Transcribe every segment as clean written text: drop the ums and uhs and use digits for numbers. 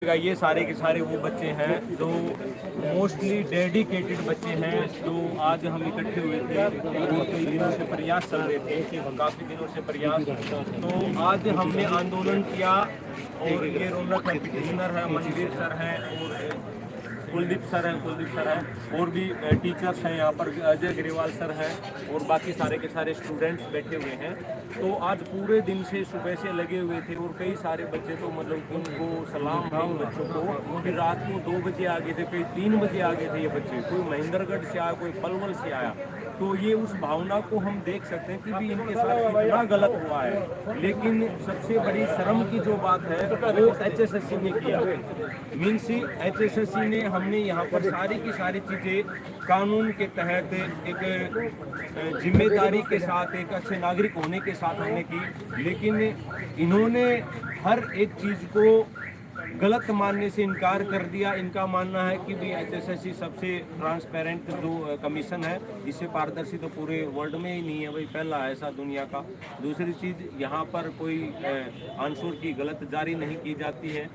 ये सारे के सारे वो बच्चे हैं जो मोस्टली डेडिकेटेड बच्चे हैं जो आज हम इकट्ठे हुए थे और कई दिनों से प्रयास चल रहे थे, काफ़ी दिनों से प्रयास। तो आज हमने आंदोलन किया और ये रौनक पिटिशनर है, मनवीर सर हैं और कुलदीप सर हैं और भी टीचर्स हैं यहाँ पर, अजय ग्रेवाल सर हैं और बाकी सारे के सारे स्टूडेंट्स बैठे हुए हैं। तो आज पूरे दिन से सुबह से लगे हुए थे और कई सारे बच्चे तो मतलब उनको सलाम था उन बच्चों को। फिर रात को 2 बजे आ गए थे, कई 3 बजे आ गए थे ये बच्चे, कोई महेंद्रगढ़ से आया, कोई पलवल से आया। तो ये उस भावना को हम देख सकते हैं कि भी इनके साथ कितना गलत हुआ है। लेकिन सबसे बड़ी शर्म की जो बात है वो HSSC ने किया। मीन्स HSSC ने हमने यहाँ पर सारी की सारी चीज़ें कानून के तहत एक जिम्मेदारी के साथ, एक अच्छे नागरिक होने के साथ हमने की, लेकिन इन्होंने हर एक चीज़ को गलत मानने से इनकार कर दिया। इनका मानना है कि भी HSSC सबसे ट्रांसपेरेंट जो कमीशन है, इससे पारदर्शी तो पूरे वर्ल्ड में ही नहीं है भाई, पहला ऐसा दुनिया का। दूसरी चीज़, यहाँ पर कोई आंसर की गलत जारी नहीं की जाती है।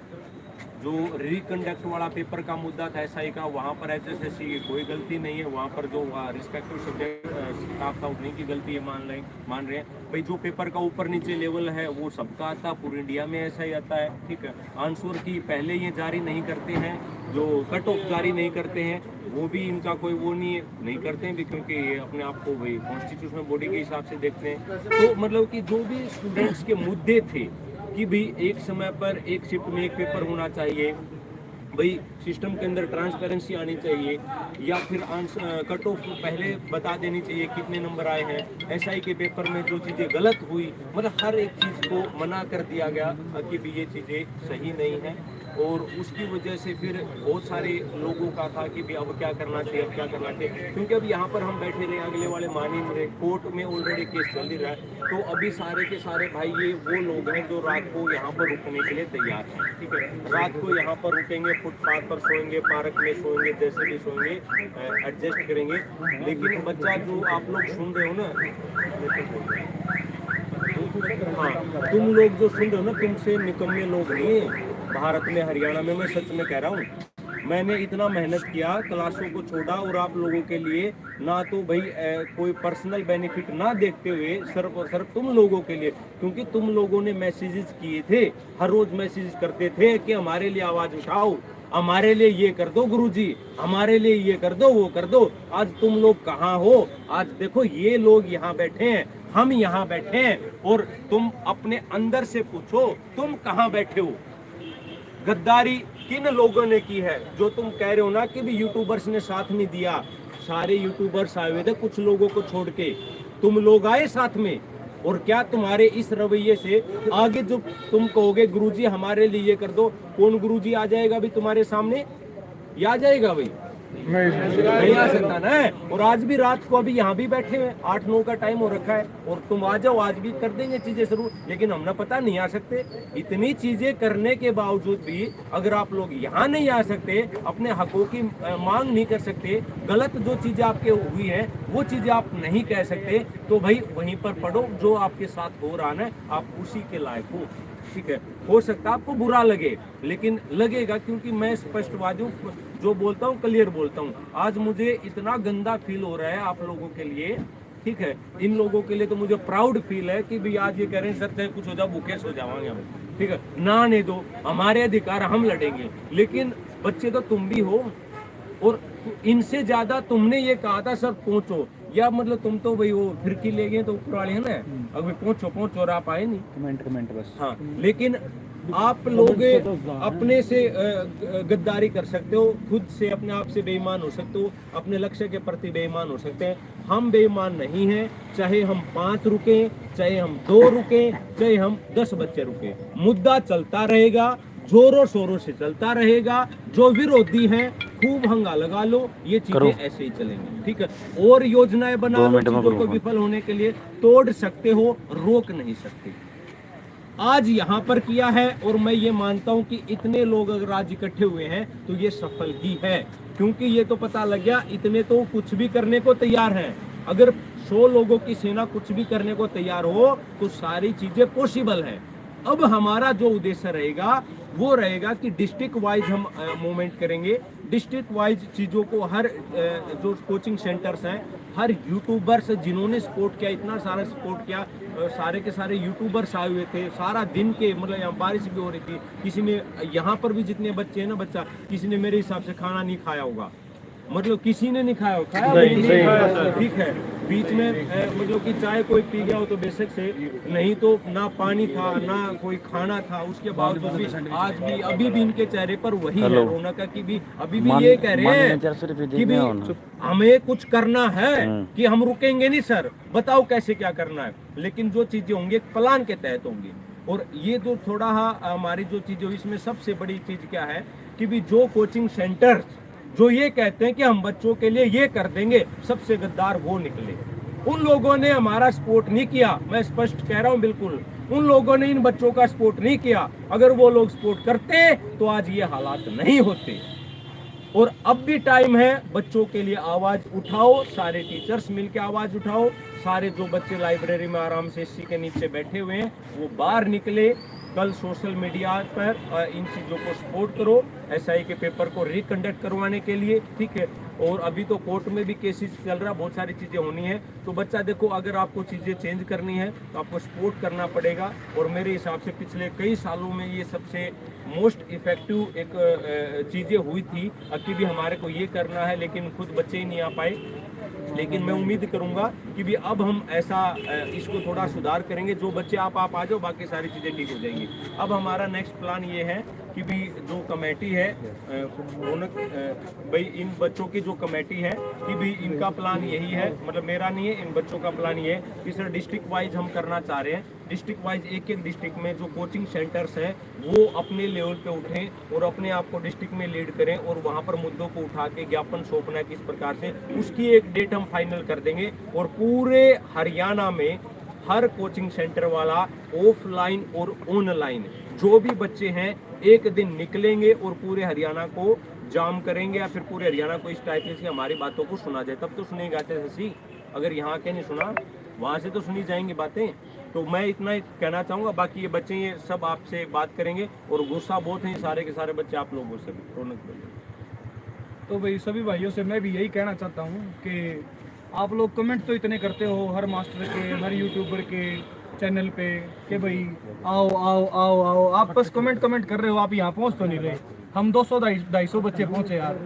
जो रिकंडक्ट वाला पेपर का मुद्दा था SI का, वहाँ पर HSSC की कोई गलती नहीं है। वहाँ पर जो रिस्पेक्टिव सब्जेक्ट स्टाफ था उन्हीं की गलती है मान रहे हैं भाई। जो पेपर का ऊपर नीचे लेवल है वो सबका आता, पूरे इंडिया में ऐसा ही आता है, ठीक है। आंसर की पहले ये जारी नहीं करते हैं, जो कट ऑफ जारी नहीं करते हैं वो भी इनका कोई वो नहीं करते हैं भी, क्योंकि ये अपने आप को भाई कॉन्स्टिट्यूशनल बॉडी के हिसाब से देखते हैं। तो मतलब कि जो भी स्टूडेंट्स के मुद्दे थे कि भी एक समय पर एक शिफ्ट में एक पेपर होना चाहिए, भाई सिस्टम के अंदर ट्रांसपेरेंसी आनी चाहिए, या फिर कट ऑफ पहले बता देनी चाहिए कितने नंबर आए हैं। SI के पेपर में जो चीज़ें गलत हुई, मतलब हर एक चीज़ को मना कर दिया गया कि भी ये चीज़ें सही नहीं हैं। और उसकी वजह से फिर बहुत सारे लोगों का था कि भी अब क्या करना चाहिए, अब क्या करना चाहिए, क्योंकि अब यहाँ पर हम बैठे रहे, अगले वाले मान ही नहीं रहे, कोर्ट में ऑलरेडी केस चल ही रहा है। तो अभी सारे के सारे भाई ये वो लोग हैं जो रात को यहाँ पर रुकने के लिए तैयार हैं, ठीक है। रात को यहाँ पर रुकेंगे, फुटपाथ पर सोएंगे, पार्क में सोएंगे, जैसे भी सोएंगे, एडजस्ट करेंगे। लेकिन बच्चा जो आप लोग सुन रहे हो ना, हाँ, तुम लोग जो सुन रहे हो ना, तुमसे निकम्मे लोग नहीं है भारत में, हरियाणा में, मैं सच में कह रहा हूँ। मैंने इतना मेहनत किया, क्लासों को छोड़ा और आप लोगों के लिए, ना तो भाई कोई पर्सनल बेनिफिट ना देखते हुए, सिर्फ और सिर्फ तुम लोगों के लिए, क्योंकि तुम लोगों ने मैसेजेस किए थे, हर रोज मैसेज करते थे कि हमारे लिए आवाज उठाओ, हमारे लिए ये कर दो गुरुजी, हमारे लिए ये कर दो, वो कर दो। आज तुम लोग कहाँ हो? आज देखो ये लोग यहाँ बैठे हैं, हम यहाँ बैठे हैं, और तुम अपने अंदर से पूछो तुम कहाँ बैठे हो। गद्दारी किन लोगों ने की है? जो तुम कह रहे हो ना कि भी यूट्यूबर्स ने साथ नहीं दिया, सारे यूट्यूबर्स आए हुए थे, कुछ लोगों को छोड़ के तुम लोग आए साथ में। और क्या तुम्हारे इस रवैये से आगे जो तुम कहोगे गुरुजी हमारे लिए ये कर दो, कौन गुरुजी आ जाएगा भी तुम्हारे सामने? ये आ जाएगा भाई? नहीं आ सकता ना। और आज भी रात को अभी यहाँ भी बैठे हुए 8-9 का टाइम हो रखा है, और तुम आ जाओ, आज भी कर देंगे चीजें शुरू, लेकिन हम ना पता नहीं आ सकते। इतनी चीजें करने के बावजूद भी अगर आप लोग यहाँ नहीं आ सकते, अपने हकों की मांग नहीं कर सकते, गलत जो चीजें आपके हुई है वो चीजें आप नहीं कह सकते, तो भाई वहीं पर पढ़ो, जो आपके साथ हो रहा है आप उसी के लायक हो, ठीक है। हो सकता है आपको बुरा लगे, लेकिन लगेगा, क्योंकि मैं स्पष्टवादी हूँ, जो बोलता हूँ क्लियर बोलता हूँ। आज मुझे इतना गंदा फील हो रहा है आप लोगों के लिए, ठीक है। इन लोगों के लिए तो मुझे प्राउड फील है कि भी आज ये कह रहे हैं सर चाहे कुछ हो जाए भूखे सो जाएंगे हम, ठीक है ना, नहीं दो हमारे अधिकार, हम लड़ेंगे। लेकिन बच्चे तो तुम भी हो, और इनसे ज्यादा तुमने ये कहा था सर पहुंचो, या मतलब तुम तो भाई वो फिरकी ले गए तो ऊपर वाले है ना, अभी पहुंचो और आप आए नहीं, कमेंट बस। हाँ, लेकिन आप लोग अपने से गद्दारी कर सकते हो, खुद से अपने आप से बेईमान हो सकते हो, अपने लक्ष्य के प्रति बेईमान हो सकते हैं। हम बेईमान नहीं हैं, चाहे हम 5 रुके, चाहे हम 2 रुके, चाहे हम 10 बच्चे रुके, मुद्दा चलता रहेगा, जोरों शोरों से चलता रहेगा। जो विरोधी हैं खूब हंगा लगा लो, ये चीजें ऐसे ही चलेंगी, ठीक है। और योजनाएं बना लो चीजों को विफल होने के लिए, तोड़ सकते हो, रोक नहीं सकते। आज यहाँ पर किया है, और मैं ये मानता हूँ कि इतने लोग अगर आज इकट्ठे हुए हैं तो ये सफल ही है, क्योंकि ये तो पता लग गया इतने तो कुछ भी करने को तैयार हैं। अगर 100 लोगों की सेना कुछ भी करने को तैयार हो तो सारी चीजें पॉसिबल है। अब हमारा जो उद्देश्य रहेगा वो रहेगा कि डिस्ट्रिक्ट वाइज हम मूवमेंट करेंगे। डिस्ट्रिक्ट वाइज चीज़ों को हर जो कोचिंग सेंटर्स हैं, हर यूट्यूबर्स जिन्होंने सपोर्ट किया, इतना सारा सपोर्ट किया, सारे के सारे यूट्यूबर्स आए हुए थे, सारा दिन के, मतलब यहाँ बारिश भी हो रही थी, किसी ने यहाँ पर भी जितने बच्चे हैं ना, बच्चा किसी ने मेरे हिसाब से खाना नहीं खाया होगा, मतलब किसी ने नहीं खाया हो, खाया नहीं खाया, ठीक है। बीच में मतलब कि चाय कोई पी गया हो तो बेशक से, नहीं तो ना पानी था ना कोई खाना था, उसके बावजूद भी आज भी अभी भी इनके चेहरे पर वही है रौनक की भी, अभी भी ये कह रहे हैं कि भी हमें कुछ करना है, कि हम रुकेंगे नहीं सर, बताओ कैसे क्या करना है। लेकिन जो चीजें होंगी एक प्लान के तहत होंगी। और ये जो थोड़ा हमारी जो चीजें, इसमें सबसे बड़ी चीज क्या है कि भी जो कोचिंग सेंटर्स जो ये कहते हैं कि हम बच्चों के लिए ये कर देंगे, सबसे गद्दार वो निकले। उन लोगों ने हमारा सपोर्ट नहीं किया, मैं स्पष्ट कह रहा हूं, बिल्कुल उन लोगों ने इन बच्चों का सपोर्ट नहीं किया। अगर वो लोग सपोर्ट करते तो आज ये हालात नहीं होते। और अब भी टाइम है, बच्चों के लिए आवाज उठाओ, सारे टीचर्स मिलकर आवाज उठाओ, सारे जो बच्चे लाइब्रेरी में आराम से एसी के नीचे बैठे हुए हैं वो बाहर निकले। कल सोशल मीडिया पर इन चीज़ों को सपोर्ट करो, एसआई के पेपर को रिकंडक्ट करवाने के लिए, ठीक है। और अभी तो कोर्ट में भी केसेस चल रहा, बहुत सारी चीज़ें होनी है। तो बच्चा देखो, अगर आपको चीज़ें चेंज करनी है तो आपको सपोर्ट करना पड़ेगा। और मेरे हिसाब से पिछले कई सालों में ये सबसे मोस्ट इफेक्टिव एक चीज़ें हुई थी कि भी हमारे को ये करना है, लेकिन खुद बच्चे ही नहीं आ पाए। लेकिन मैं उम्मीद करूंगा कि भी अब हम ऐसा इसको थोड़ा सुधार करेंगे। जो बच्चे आप आ जाओ, बाकी सारी चीज़ें ठीक हो जाएंगी। अब हमारा नेक्स्ट प्लान ये है कि भी जो कमेटी है रौनक भाई, इन बच्चों की जो कमेटी है कि भी इनका प्लान यही है, मतलब मेरा नहीं है, इन बच्चों का प्लान ये है कि सर डिस्ट्रिक्ट वाइज हम करना चाह रहे हैं। डिस्ट्रिक्ट वाइज एक एक डिस्ट्रिक्ट में जो कोचिंग सेंटर्स हैं वो अपने लेवल पे उठें और अपने आप को डिस्ट्रिक्ट में लीड करें, और वहाँ पर मुद्दों को उठा के ज्ञापन सौंपना है किस प्रकार से, उसकी एक डेट हम फाइनल कर देंगे। और पूरे हरियाणा में हर कोचिंग सेंटर वाला ऑफलाइन और ऑनलाइन जो भी बच्चे हैं एक दिन निकलेंगे और पूरे हरियाणा को जाम करेंगे, या फिर पूरे हरियाणा को इस टाइप से हमारी बातों को सुना जाए। तब तो सुनेगा शशि, अगर यहाँ के नहीं सुना वहाँ से तो सुनी जाएंगी बातें। तो मैं इतना ही कहना चाहूँगा, बाकी ये बच्चे ये सब आपसे बात करेंगे। और गुस्सा बहुत है सारे के सारे बच्चे आप लोगों से भी। रौनक तो भाई सभी भाइयों से मैं भी यही कहना चाहता हूँ कि आप लोग कमेंट तो इतने करते हो हर मास्टर के, हर यूट्यूबर के चैनल पे कि भाई आओ आओ आओ आओ, आप बस कमेंट कर रहे हो, आप यहाँ पहुँच तो नहीं रहे। हम 200-250 बच्चे पहुँचे यार,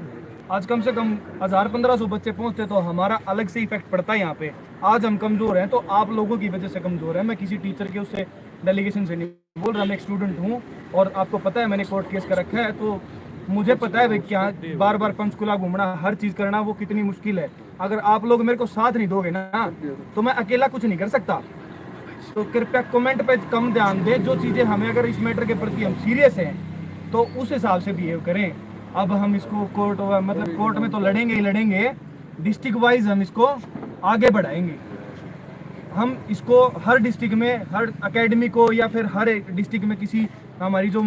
आज कम से कम 1000-1500 बच्चे पहुँचते तो हमारा अलग से इफेक्ट पड़ता है यहाँ पे। आज हम कमज़ोर हैं तो आप लोगों की वजह से कमज़ोर हैं। मैं किसी टीचर के उससे डेलीगेशन से नहीं बोल रहा, मैं एक स्टूडेंट हूँ और आपको पता है मैंने कोर्ट केस कर रखा है, तो मुझे पता है भाई क्या बार बार पंचकुला घूमना, हर चीज़ करना वो कितनी मुश्किल है। अगर आप लोग मेरे को साथ नहीं दोगे ना तो मैं अकेला कुछ नहीं कर सकता। तो कृपया कमेंट पे कम ध्यान दें, जो चीज़ें हमें, अगर इस मैटर के प्रति हम सीरियस हैं तो उस हिसाब से बिहेव करें। अब हम इसको कोर्ट में तो लड़ेंगे ही लड़ेंगे, डिस्ट्रिक्ट वाइज हम इसको आगे बढ़ाएंगे। हम इसको हर डिस्ट्रिक्ट में, हर एकेडमी को या फिर हर एक डिस्ट्रिक्ट में किसी हमारी जो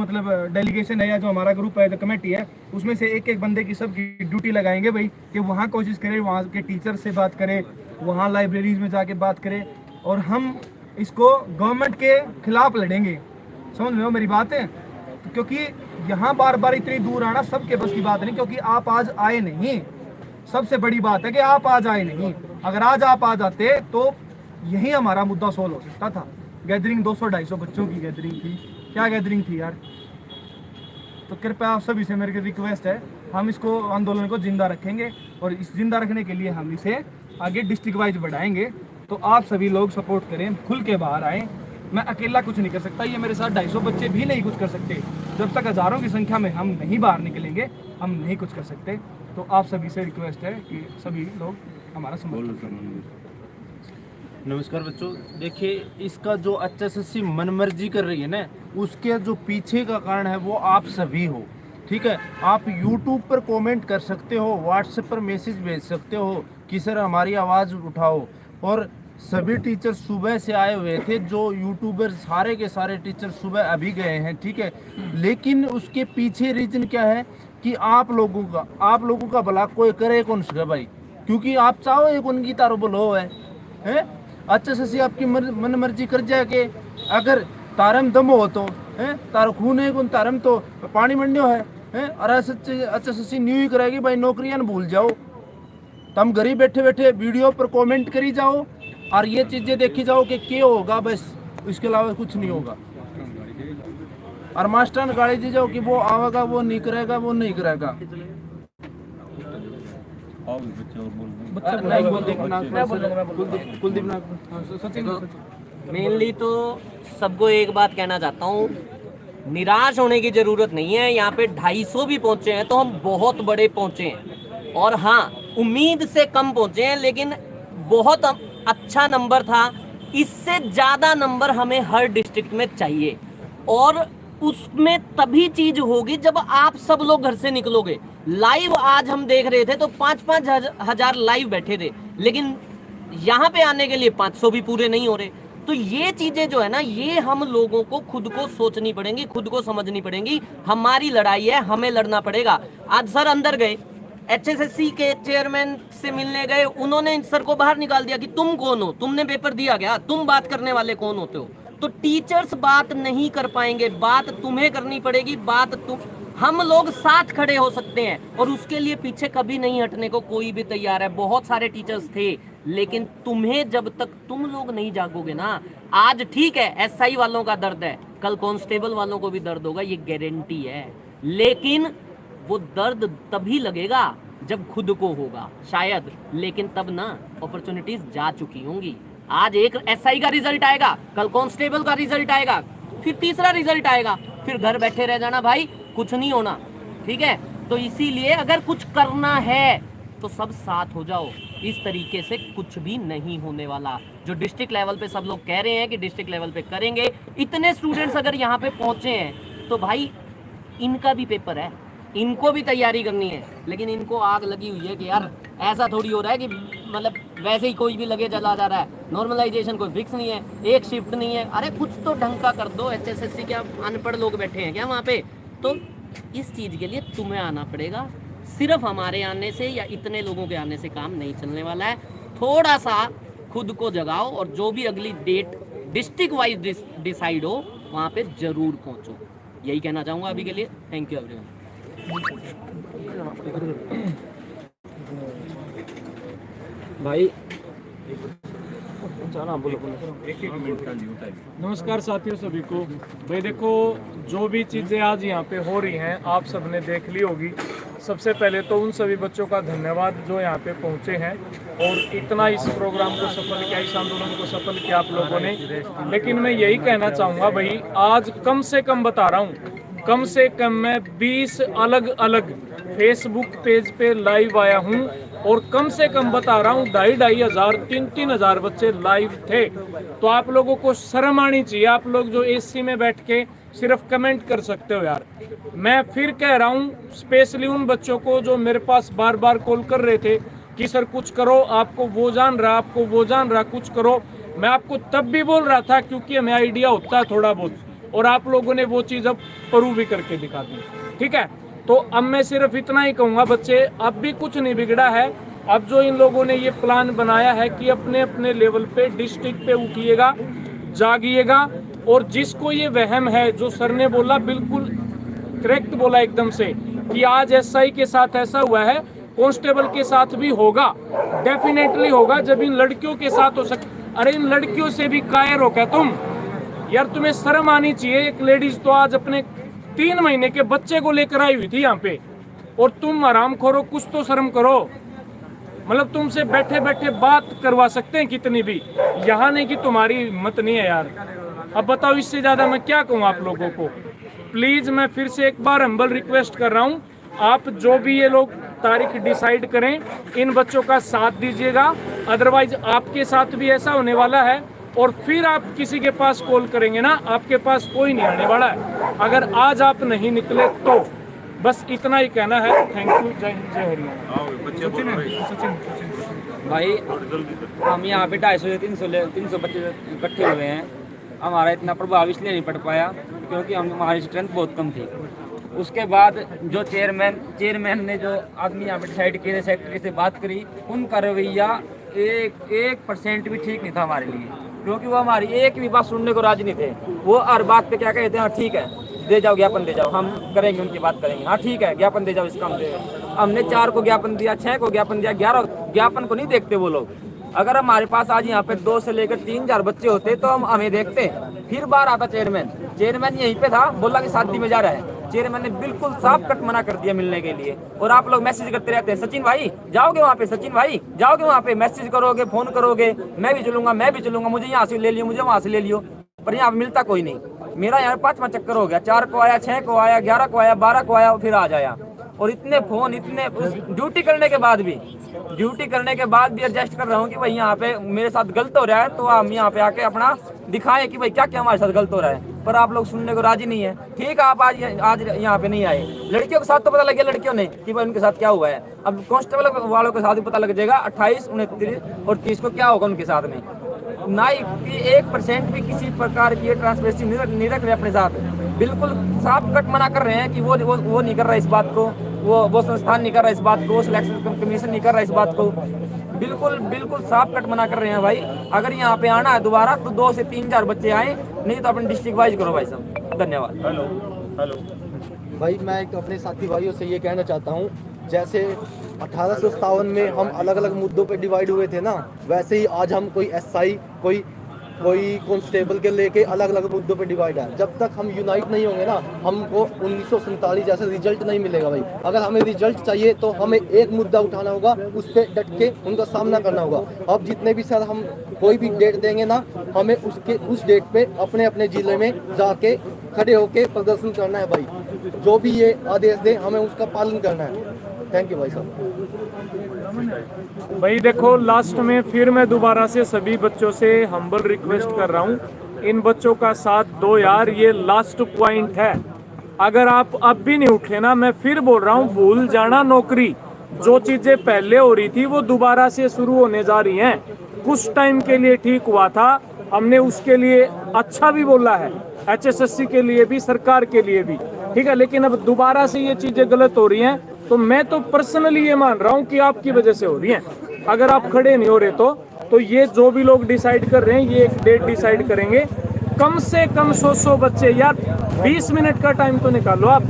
डेलीगेशन है या जो हमारा ग्रुप है, जो कमेटी है, उसमें से एक एक बंदे की सबकी ड्यूटी लगाएंगे भाई कि वहाँ कोशिश करें, वहाँ के टीचर से बात करें, वहाँ लाइब्रेरीज में जाके बात करें, और हम इसको गवर्नमेंट के खिलाफ लड़ेंगे। समझ रहे हो मेरी बात है? क्योंकि यहाँ बार बार इतनी दूर आना सबके बस की बात नहीं, क्योंकि आप आज आए नहीं। सबसे बड़ी बात है कि आप आज आए नहीं। अगर आज आप आ जाते तो यही हमारा मुद्दा सोल्व हो सकता था। गैदरिंग 200-250 बच्चों की गैदरिंग थी, क्या गैदरिंग थी यार। तो कृपया आप सभी से मेरी रिक्वेस्ट है, हम इसको आंदोलन को जिंदा रखेंगे और इस जिंदा रखने के लिए हम इसे आगे डिस्ट्रिक्ट वाइज बढ़ाएंगे। तो आप सभी लोग सपोर्ट करें, खुल के बाहर आएँ। मैं अकेला कुछ नहीं कर सकता, ये मेरे साथ 250 बच्चे भी नहीं कुछ कर सकते। जब तक हज़ारों की संख्या में हम नहीं बाहर निकलेंगे हम नहीं कुछ कर सकते। तो आप सभी से रिक्वेस्ट है कि सभी लोग हमारा समर्थन करें। नमस्कार बच्चों, देखिए इसका जो HSSC मनमर्जी कर रही है ना, उसके जो पीछे का कारण है वो आप सभी हो। ठीक है, आप YouTube पर कमेंट कर सकते हो, WhatsApp पर मैसेज भेज सकते हो कि सर हमारी आवाज़ उठाओ। और सभी टीचर सुबह से आए हुए थे, जो यूट्यूबर सारे के सारे टीचर सुबह अभी गए हैं। ठीक है, लेकिन उसके पीछे रीजन क्या है कि आप लोगों का भला कोई करे कौन सा भाई, क्योंकि आप चाहो एक उनकी तारो बोलो है HSSC आपकी मन मर्जी कर जाए कि अगर तारम दम हो तो हैं तार खून है कौन तारम तो पानी मंडियो है और HSSC न्यू ही कराएगी भाई, नौकरियां न भूल जाओ। तुम घर ही बैठे बैठे वीडियो पर कमेंट करी जाओ और ये चीजें देखी जाओ कि क्या होगा, बस इसके अलावा कुछ नहीं होगा। और मास्टर ने गाड़ी दी जाओ कि वो आवेगा, वो नहीं करेगा, वो नहीं करेगा। मेनली तो सबको एक बात कहना चाहता हूँ, निराश होने की जरूरत नहीं है। यहाँ पे 250 भी पहुंचे हैं तो हम बहुत बड़े पहुंचे हैं, और हाँ उम्मीद से कम पहुंचे हैं, लेकिन बहुत अच्छा नंबर था। इससे ज्यादा नंबर हमें हर डिस्ट्रिक्ट में चाहिए, और उसमें तभी चीज होगी जब आप सब लोग घर से निकलोगे। लाइव आज हम देख रहे थे तो 5-5 हजार लाइव बैठे थे, लेकिन यहाँ पे आने के लिए 500 भी पूरे नहीं हो रहे। तो ये चीजें जो है ना, ये हम लोगों को खुद को सोचनी पड़ेंगी, खुद को समझनी पड़ेंगी। हमारी लड़ाई है, हमें लड़ना पड़ेगा। आज सर अंदर गए, HSSC के चेयरमैन से मिलने गए, उन्होंने इन सर को बाहर निकाल दिया कि तुम कौन हो, तुमने पेपर दिया क्या, तुम बात करने वाले कौन होते हो। तो टीचर्स बात नहीं कर पाएंगे, बात तुम्हें करनी पड़ेगी। बात तुम, हम लोग साथ खड़े हो सकते हैं, और उसके लिए पीछे कभी नहीं हटने को कोई भी तैयार है। बहुत सारे टीचर्स थे, लेकिन तुम्हें जब तक तुम लोग नहीं जागोगे ना, आज ठीक है SI वालों का दर्द है, कल कांस्टेबल वालों को भी दर्द होगा, ये गारंटी है। लेकिन वो दर्द तभी लगेगा जब खुद को होगा शायद, लेकिन तब ना अपॉर्चुनिटीज जा चुकी होंगी। आज एक SI का रिजल्ट आएगा, कल कांस्टेबल का रिजल्ट आएगा, फिर तीसरा रिजल्ट आएगा, फिर घर बैठे रह जाना भाई, कुछ नहीं होना। ठीक है, तो इसीलिए अगर कुछ करना है तो सब साथ हो जाओ। इस तरीके से कुछ भी नहीं होने वाला। जो डिस्ट्रिक्ट लेवल पे सब लोग कह रहे हैं कि डिस्ट्रिक्ट लेवल पे करेंगे, इतने स्टूडेंट्स अगर यहाँ पे पहुंचे हैं तो भाई इनका भी पेपर है, इनको भी तैयारी करनी है। लेकिन इनको आग लगी हुई है कि यार ऐसा थोड़ी हो रहा है कि मतलब वैसे ही कोई भी लगे चला जा रहा है, नॉर्मलाइजेशन कोई फिक्स नहीं है, एक शिफ्ट नहीं है। अरे कुछ तो ढंग का कर दो। HSSC क्या अनपढ़ लोग बैठे हैं क्या वहाँ पे? तो इस चीज़ के लिए तुम्हें आना पड़ेगा। सिर्फ हमारे आने से या इतने लोगों के आने से काम नहीं चलने वाला है। थोड़ा सा खुद को जगाओ, और जो भी अगली डेट डिस्ट्रिक्ट वाइज डिसाइड हो वहाँ पे जरूर पहुँचो। यही कहना चाहूँगा अभी के लिए। Thank you everyone. भाई नमस्कार साथियों सभी को। भाई देखो, जो भी चीज़ें आज यहाँ पे हो रही हैं आप सबने देख ली होगी। सबसे पहले तो उन सभी बच्चों का धन्यवाद जो यहाँ पे पहुँचे हैं और इतना इस प्रोग्राम को सफल किया, इस आंदोलन को सफल किया आप लोगों ने। लेकिन मैं यही कहना चाहूँगा भाई, आज कम से कम बता रहा हूँ, कम से कम मैं 20 अलग अलग फेसबुक पेज पे लाइव आया हूँ, और कम से कम बता रहा हूँ 2,500 हजार 3-3 हजार बच्चे लाइव थे। तो आप लोगों को शर्म आनी चाहिए। आप लोग जो AC में बैठ के सिर्फ कमेंट कर सकते हो यार। मैं फिर कह रहा हूँ, स्पेशली उन बच्चों को जो मेरे पास बार बार कॉल कर रहे थे कि सर कुछ करो, आपको वो जान रहा, आपको वो जान रहा, कुछ करो। मैं आपको तब भी बोल रहा था क्योंकि हमें आइडिया होता है थोड़ा बहुत, और आप लोगों ने वो चीज़ अब प्रूव भी करके दिखा दी। ठीक है, तो अब मैं सिर्फ इतना ही कहूँगा बच्चे, अब भी कुछ नहीं बिगड़ा है। अब जो इन लोगों ने ये प्लान बनाया है कि अपने अपने लेवल पे डिस्ट्रिक्ट पे उठिएगा, जागिएगा, और जिसको ये वहम है, जो सर ने बोला बिल्कुल करेक्ट बोला एकदम से, कि आज SI के साथ ऐसा हुआ है, कांस्टेबल के साथ भी होगा, डेफिनेटली होगा। जब इन लड़कियों के साथ हो अरे इन लड़कियों से भी कायर हो क्या तुम यार? तुम्हें शर्म आनी चाहिए। एक लेडीज तो आज अपने 3 महीने के बच्चे को लेकर आई हुई थी यहाँ पे, और तुम आराम करो, कुछ तो शर्म करो। मतलब तुमसे बैठे बैठे बात करवा सकते हैं कितनी भी, यहाँ नहीं कि तुम्हारी हिम्मत नहीं है यार। अब बताओ इससे ज्यादा मैं क्या कहूँ आप लोगों को। प्लीज मैं फिर से एक बार हम्बल रिक्वेस्ट कर रहा हूँ, आप जो भी ये लोग तारीख डिसाइड करें, इन बच्चों का साथ दीजिएगा। अदरवाइज आपके साथ भी ऐसा होने वाला है, और फिर आप किसी के पास कॉल करेंगे ना, आपके पास कोई नहीं आने वाला है अगर आज आप नहीं निकले तो। बस इतना ही कहना है। Thank you. जय हिंद, जय हरियाणा। भाई हम यहाँ पे 250 से 300 बच्चे इकट्ठे हुए हैं। हमारा इतना प्रभाव इसलिए नहीं पड़ पाया क्योंकि हमारी स्ट्रेंथ बहुत कम थी। उसके बाद जो चेयरमैन ने जो आदमी यहाँ पे डिसाइड किए, सेक्रेटरी से बात करी, उनका रवैया 1% भी ठीक नहीं था हमारे लिए। क्योंकि वो हमारी एक भी बात सुनने को राजी नहीं थे। वो हर बात पे क्या कहते हैं, हाँ ठीक है दे जाओ ज्ञापन दे जाओ, हम करेंगे उनकी बात करेंगे, हाँ ठीक है ज्ञापन दे जाओ इस काम से। हमने 4 को ज्ञापन दिया, 6 को ज्ञापन दिया, 11 ज्ञापन को नहीं देखते वो लोग। अगर हमारे पास आज यहाँ पे 2 से लेकर 3,000 बच्चे होते तो हम हमें देखते। फिर बार आता चेयरमैन यहीं पे था, बोला कि शादी में जा रहा है। चेयरमैन ने बिल्कुल साफ कट मना कर दिया मिलने के लिए। और आप लोग मैसेज करते रहते हैं, सचिन भाई जाओगे वहाँ पे, सचिन भाई जाओगे वहाँ पे, मैसेज करोगे, फोन करोगे, मैं भी चलूंगा, मुझे यहाँ से ले लियो, मुझे वहाँ से ले लियो, पर यहाँ मिलता कोई नहीं। मेरा यहाँ 5वां चक्कर हो गया, 4 को आया, 6 को आया, 11 को आया, 12 को आया, फिर आ जाया। और इतने फोन, इतने ड्यूटी करने के बाद भी एडजस्ट कर रहा हूँ कि भाई यहाँ पे मेरे साथ गलत हो रहा है, तो हम यहाँ पे आके अपना दिखाएं कि भाई क्या क्या हमारे साथ गलत हो रहा है। पर आप लोग सुनने को राजी नहीं है। ठीक है, आप आज यहाँ पे नहीं आए, लड़कियों के साथ तो पता लग गया लड़कियों ने कि भाई उनके साथ क्या हुआ है। अब कांस्टेबल वालों के साथ भी पता लग जाएगा 28, 29 और 30 को क्या होगा उनके साथ में। ना ही 1% भी किसी प्रकार की ट्रांसपेरेंसी नहीं रख रहे अपने साथ। बिल्कुल साफ कट मना कर रहे हैं कि वो नहीं कर रहा इस बात को, वो संस्थान नहीं कर रहा इस बात को, सिलेक्शन कमीशन नहीं कर रहा इस बात को। बिल्कुल साफ कट मना कर रहे हैं भाई। अगर यहाँ पे आना है दोबारा तो 2 से 3,000 बच्चे आए, नहीं तो अपने डिस्ट्रिक्ट वाइज करो भाई साहब। धन्यवाद। हेलो भाई मैं अपने साथी भाइयों से ये कहना चाहता हूँ, जैसे 1857 में हम अलग अलग मुद्दों पे डिवाइड हुए थे ना, वैसे ही आज हम कोई एसआई कोई कांस्टेबल के लेके अलग अलग मुद्दों पे डिवाइड है। जब तक हम यूनाइट नहीं होंगे ना, हमको 1947 जैसा रिजल्ट नहीं मिलेगा भाई। अगर हमें रिजल्ट चाहिए तो हमें एक मुद्दा उठाना होगा, उस पर डट के उनका सामना करना होगा। अब जितने भी सर हम कोई भी डेट देंगे ना, हमें उस डेट पे अपने अपने जिले में जाके खड़े होके प्रदर्शन करना है भाई। जो भी ये आदेश दे हमें उसका पालन करना है। थैंक यू भाई साहब। भाई देखो, लास्ट में फिर मैं दोबारा से सभी बच्चों से हम्बल रिक्वेस्ट कर रहा हूँ, इन बच्चों का साथ दो यार, ये लास्ट पॉइंट है। अगर आप अब भी नहीं उठे ना, मैं फिर बोल रहा हूँ, भूल जाना नौकरी। जो चीजें पहले हो रही थी वो दोबारा से शुरू होने जा रही हैं। कुछ टाइम के लिए ठीक हुआ था, हमने उसके लिए अच्छा भी बोला है, HSSC के लिए भी, सरकार के लिए भी, ठीक है। लेकिन अब दोबारा से ये चीजें गलत हो रही हैं, तो मैं तो पर्सनली ये मान रहा हूँ कि आपकी वजह से हो रही हैं। अगर आप खड़े नहीं हो रहे तो ये जो भी लोग डिसाइड कर रहे हैं, ये एक डेट डिसाइड करेंगे, कम से कम 100 बच्चे यार, 20 मिनट का टाइम तो निकालो आप,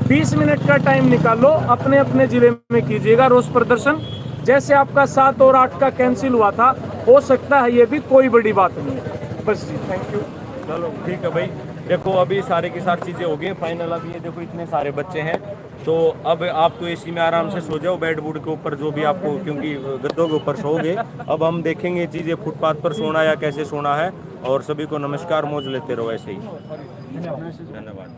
20 मिनट का टाइम निकालो, अपने अपने जिले में कीजिएगा रोज प्रदर्शन। जैसे आपका 7 और 8 का कैंसिल हुआ था, हो सकता है ये भी कोई बड़ी बात नहीं है। बस जी, थैंक यू। चलो ठीक है भाई। देखो अभी सारे की सारी चीज़ें हो गई फाइनल। अभी ये देखो इतने सारे बच्चे हैं, तो अब आप तो एसी में आराम से सो जाओ, बेड वुड के ऊपर जो भी आपको, क्योंकि गद्दों के ऊपर सोओगे। अब हम देखेंगे चीज़ें फुटपाथ पर सोना या कैसे सोना है। और सभी को नमस्कार, मौज लेते रहो ऐसे ही। धन्यवाद।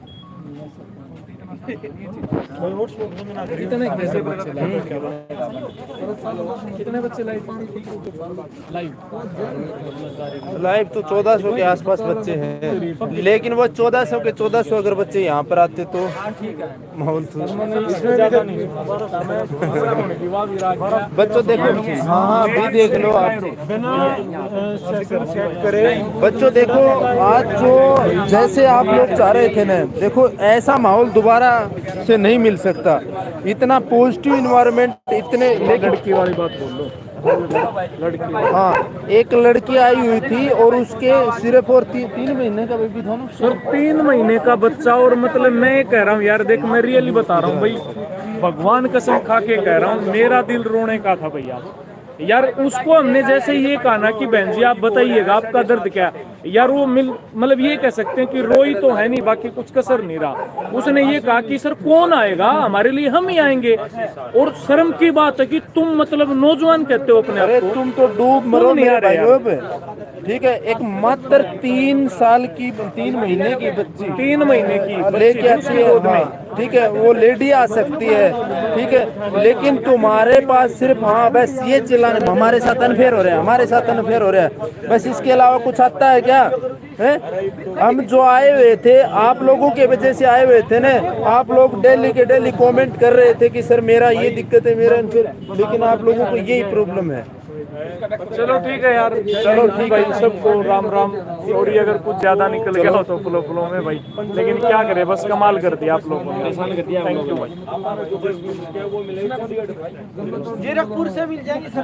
कितने बच्चे लाइव तो 1400 के आसपास बच्चे हैं, लेकिन वो 1400 के 1400 अगर बच्चे यहाँ पर आते तो माहौल तो बच्चों देखो, हाँ अभी देख लो आप, बच्चों देखो आज जो जैसे आप लोग चाह रहे थे ना, देखो ऐसा माहौल दोबारा से नहीं मिल सकता। इतना पॉजिटिव इन्वायरमेंट, इतने लड़की वाली बात बोल लो, लड़की, हाँ एक लड़की आई हुई थी और उसके सिर्फ और 3 महीने का बेबी था ना सर, 3 महीने का बच्चा। और मतलब मैं कह रहा हूँ यार, देख मैं रियली बता रहा हूँ भाई, भगवान कसम खा के कह रहा हूँ, मेरा दिल रोने का था भैया यार। उसको हमने जैसे ये कहा ना कि बहन जी आप बताइएगा आपका दर्द क्या है यार, वो मतलब ये कह सकते हैं कि रोई तो है नहीं, बाकी कुछ कसर नहीं रहा। उसने ये कहा कि सर कौन आएगा हमारे लिए, हम ही आएंगे। और शर्म की बात है कि तुम मतलब नौजवान कहते हो अपने आप को, तुम तो डूब मरो मेरे भाई। ठीक है, एक मात्र 3 साल की 3 महीने की बच्ची, 3 महीने की लेके आती है, ठीक है वो लेडी आ सकती है, ठीक है। लेकिन तुम्हारे पास सिर्फ हाँ बस ये चिल्लाने, हमारे साथ अनफेयर हो रहा है, हमारे साथ अनफेयर हो रहा है, बस इसके अलावा कुछ आता है क्या है? हम जो आए हुए थे आप लोगों के वजह से आए हुए थे ना, आप लोग डेली के डेली कमेंट कर रहे थे कि सर मेरा ये दिक्कत है, मेरा अनफेयर, लेकिन आप लोगों को यही प्रॉब्लम है। चलो ठीक है यार, चलो ठीक है सबको राम राम। सॉरी अगर कुछ ज्यादा निकल गया हो तो फ्लो में भाई, लेकिन क्या करे, बस कमाल कर दिया आप लोगों ने। थैंक यू भाई। जीरकपुर से मिल जाएगी सर।